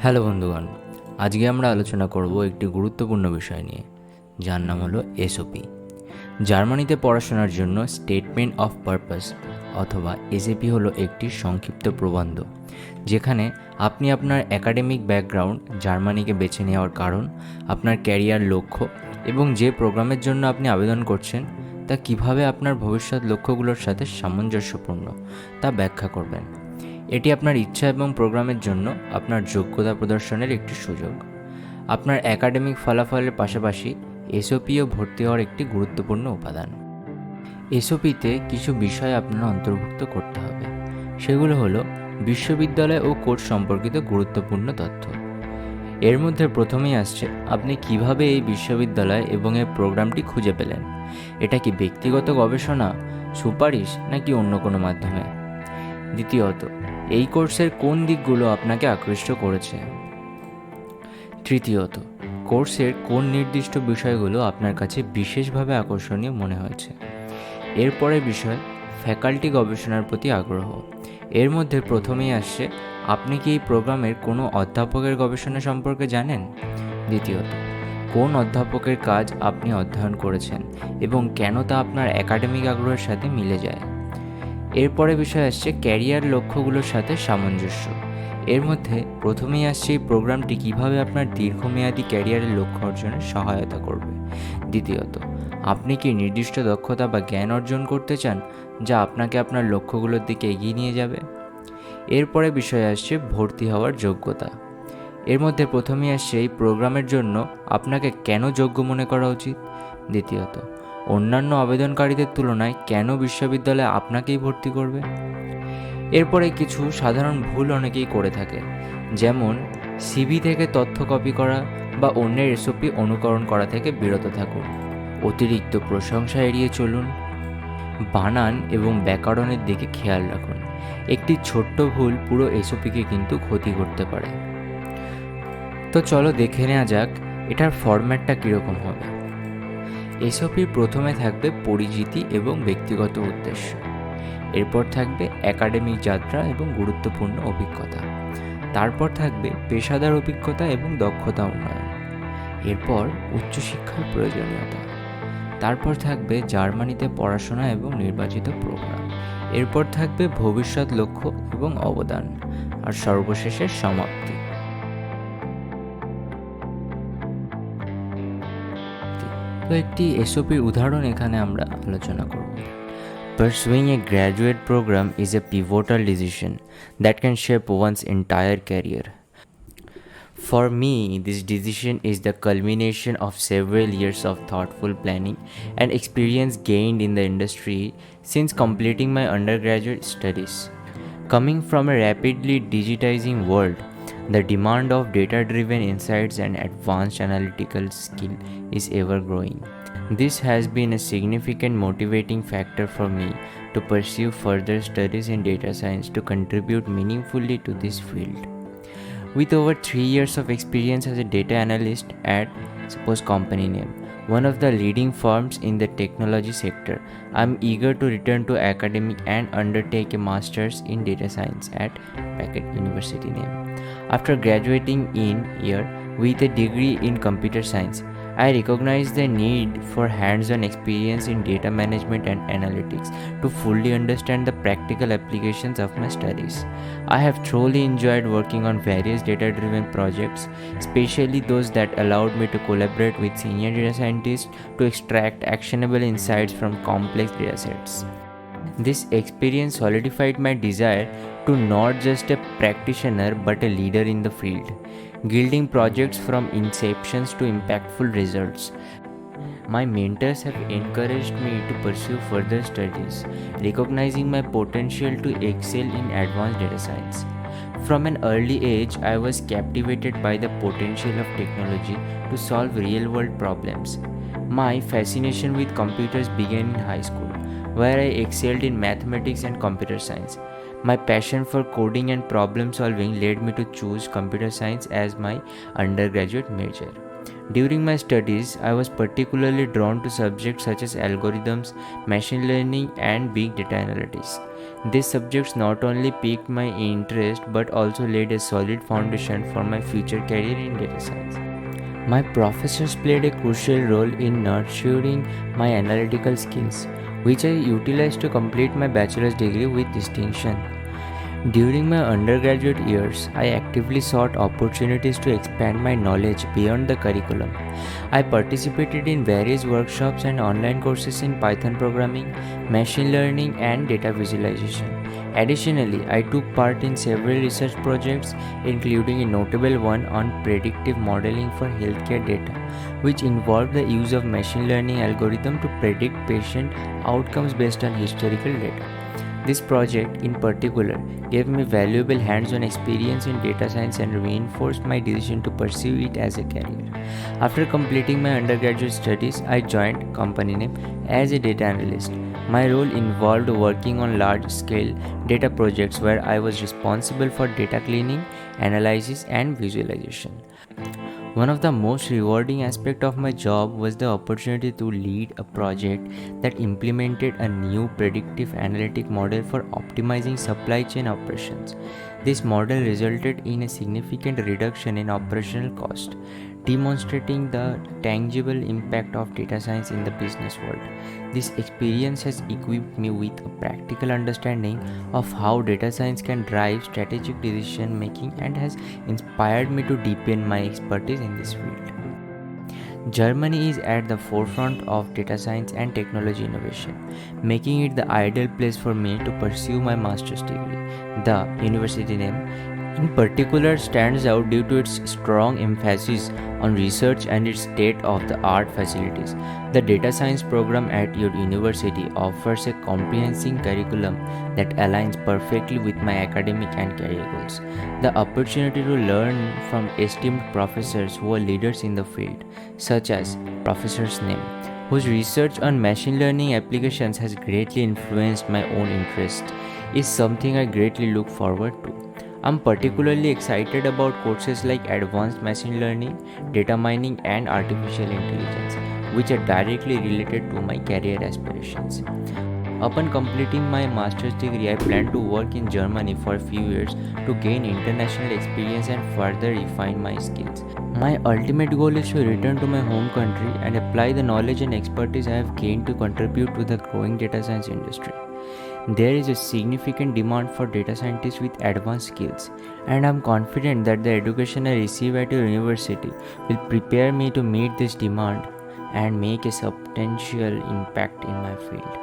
Hello বন্ধুগণ, আজকে আমরা আলোচনা করব একটি গুরুত্বপূর্ণ বিষয় নিয়ে, যার নাম হলো এসওপি। জার্মানিতে পড়াশোনার জন্য স্টেটমেন্ট অফ পারপাস অথবা এসএপি হলো একটি সংক্ষিপ্ত প্রবন্ধ, যেখানে আপনি আপনার একাডেমিক ব্যাকগ্রাউন্ড, জার্মানিকে বেছে নেওয়ার কারণ, আপনার ক্যারিয়ার লক্ষ্য এবং যে প্রোগ্রামের জন্য আপনি আবেদন করছেন তা কিভাবে আপনার ভবিষ্যৎ লক্ষ্যগুলোর সাথে সামঞ্জস্যপূর্ণ তা ব্যাখ্যা করবেন। এটি আপনার ইচ্ছা এবং প্রোগ্রামের জন্য আপনার যোগ্যতা প্রদর্শনের একটি সুযোগ। আপনার একাডেমিক ফলাফলের পাশাপাশি এসওপিও ভর্তি হওয়ার একটি গুরুত্বপূর্ণ উপাদান। এসওপিতে কিছু বিষয় আপনার অন্তর্ভুক্ত করতে হবে। সেগুলো হলো বিশ্ববিদ্যালয় ও কোর্স সম্পর্কিত গুরুত্বপূর্ণ তথ্য। এর মধ্যে প্রথমেই আসছে আপনি কিভাবে এই বিশ্ববিদ্যালয় এবং এই প্রোগ্রামটি খুঁজে পেলেন। এটা কি ব্যক্তিগত গবেষণা, সুপারিশ নাকি অন্য কোনো মাধ্যমে? দ্বিতীয়ত, এই কোর্সের কোন দিকগুলো আপনাকে আকৃষ্ট করেছে? তৃতীয়ত, কোর্সের কোন নির্দিষ্ট বিষয়গুলো আপনার কাছে বিশেষভাবে আকর্ষণীয় মনে হয়েছে? এরপরের বিষয় ফ্যাকাল্টি গবেষণার প্রতি আগ্রহ। এর মধ্যে প্রথমেই আসছে আপনি কি এই প্রোগ্রামের কোনো অধ্যাপকের গবেষণা সম্পর্কে জানেন? দ্বিতীয়ত, কোন অধ্যাপকের কাজ আপনি অধ্যয়ন করেছেন এবং কেন তা আপনার একাডেমিক আগ্রহের সাথে মিলে যায়? এরপরে বিষয় আসছে ক্যারিয়ার লক্ষ্যগুলোর সাথে সামঞ্জস্য। এর মধ্যে প্রথমেই আসছে এই প্রোগ্রামটি কীভাবে আপনার দীর্ঘমেয়াদী ক্যারিয়ারের লক্ষ্য অর্জনে সহায়তা করবে। দ্বিতীয়ত, আপনি কি নির্দিষ্ট দক্ষতা বা জ্ঞান অর্জন করতে চান যা আপনাকে আপনার লক্ষ্যগুলোর দিকে এগিয়ে নিয়ে যাবে? এরপরে বিষয় আসছে ভর্তি হওয়ার যোগ্যতা। এর মধ্যে প্রথমেই আসছে এই প্রোগ্রামের জন্য আপনাকে কেন যোগ্য মনে করা উচিত। দ্বিতীয়ত, অন্যান্য আবেদনকারীদের তুলনায় কেন বিশ্ববিদ্যালয় আপনাকেই ভর্তি করবে। এরপরে কিছু সাধারণ ভুল অনেকেই করে থাকে, যেমন সিভি থেকে তথ্য কপি করা বা অন্যের এসওপি অনুকরণ করা থেকে বিরত থাকুন। অতিরিক্ত প্রশংসা এড়িয়ে চলুন। বানান এবং ব্যাকরণের দিকে খেয়াল রাখুন। একটি ছোট্ট ভুল পুরো এসওপিকে কিন্তু ক্ষতি করতে পারে। তো চলো দেখে নেওয়া যাক এটার ফরম্যাটটা কীরকম হবে। এসওপির প্রথমে থাকবে পরিচিতি এবং ব্যক্তিগত উদ্দেশ্য। এরপর থাকবে একাডেমিক যাত্রা এবং গুরুত্বপূর্ণ অভিজ্ঞতা। তারপর থাকবে পেশাদার অভিজ্ঞতা এবং দক্ষতা উন্নয়ন। এরপর উচ্চশিক্ষার প্রয়োজনীয়তা। তারপর থাকবে জার্মানিতে পড়াশোনা এবং নির্বাচিত প্রোগ্রাম। এরপর থাকবে ভবিষ্যৎ লক্ষ্য এবং অবদান। আর সর্বশেষে সমাপ্তি। তো একটি এসওপির উদাহরণ এখানে আমরা আলোচনা করব। Pursuing a graduate program is a pivotal decision that can shape one's entire career. For me, this decision is the culmination of several years of thoughtful planning and experience gained in the industry since completing my undergraduate studies. Coming from a rapidly digitizing world, the demand of data-driven insights and advanced analytical skill is ever growing. This has been a significant motivating factor for me to pursue further studies in data science to contribute meaningfully to this field. With over 3 years of experience as a data analyst at, suppose company name, one of the leading firms in the technology sector, I am eager to return to academic and undertake a master's in data science at bracket university name. After graduating in year with a degree in computer science, I recognize the need for hands-on experience in data management and analytics to fully understand the practical applications of my studies. I have truly enjoyed working on various data-driven projects, especially those that allowed me to collaborate with senior data scientists to extract actionable insights from complex datasets. This experience solidified my desire to not just a practitioner but a leader in the field, yielding projects from inceptions to impactful results. My mentors have encouraged me to pursue further studies, recognizing my potential to excel in advanced data science. From an early age, I was captivated by the potential of technology to solve real-world problems. My fascination with computers began in high school, where I excelled in mathematics and computer science. My passion for coding and problem solving led me to choose computer science as my undergraduate major. During my studies, I was particularly drawn to subjects such as algorithms, machine learning, and big data analytics. These subjects not only piqued my interest but also laid a solid foundation for my future career in data science. My professors played a crucial role in nurturing my analytical skills, which I utilized to complete my bachelor's degree with distinction. During my undergraduate years, I actively sought opportunities to expand my knowledge beyond the curriculum. I participated in various workshops and online courses in Python programming, machine learning, and data visualization. Additionally, I took part in several research projects, including a notable one on predictive modeling for healthcare data, which involved the use of machine learning algorithm to predict patient outcomes based on historical data. This project, in particular, gave me valuable hands-on experience in data science and reinforced my decision to pursue it as a career. After completing my undergraduate studies, I joined company name as a data analyst. My role involved working on large-scale data projects where I was responsible for data cleaning, analysis, and visualization. One of the most rewarding aspects of my job was the opportunity to lead a project that implemented a new predictive analytic model for optimizing supply chain operations. This model resulted in a significant reduction in operational cost, demonstrating the tangible impact of data science in the business world. This experience has equipped me with a practical understanding of how data science can drive strategic decision making and has inspired me to deepen my expertise in this field. Germany is at the forefront of data science and technology innovation, making it the ideal place for me to pursue my master's degree. The university name, in particular, stands out due to its strong emphasis on research and its state-of-the-art facilities. The data science program at your university offers a comprehensive curriculum that aligns perfectly with my academic and career goals. The opportunity to learn from esteemed professors who are leaders in the field, such as Professor's name, whose research on machine learning applications has greatly influenced my own interest, is something I greatly look forward to. I'm particularly excited about courses like Advanced Machine Learning, Data Mining, and Artificial Intelligence, which are directly related to my career aspirations. Upon completing my master's degree, I plan to work in Germany for a few years to gain international experience and further refine my skills. My ultimate goal is to return to my home country and apply the knowledge and expertise I have gained to contribute to the growing data science industry. There is a significant demand for data scientists with advanced skills, and I'm confident that the education I receive at your university will prepare me to meet this demand and make a substantial impact in my field.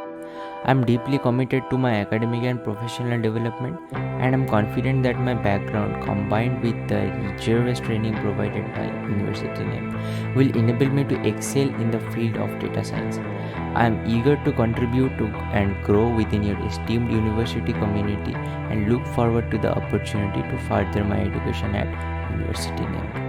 I'm deeply committed to my academic and professional development, and I'm confident that my background, combined with the rigorous training provided by University NEM, will enable me to excel in the field of data science. I am eager to contribute to and grow within your esteemed university community and look forward to the opportunity to further my education at University NEM.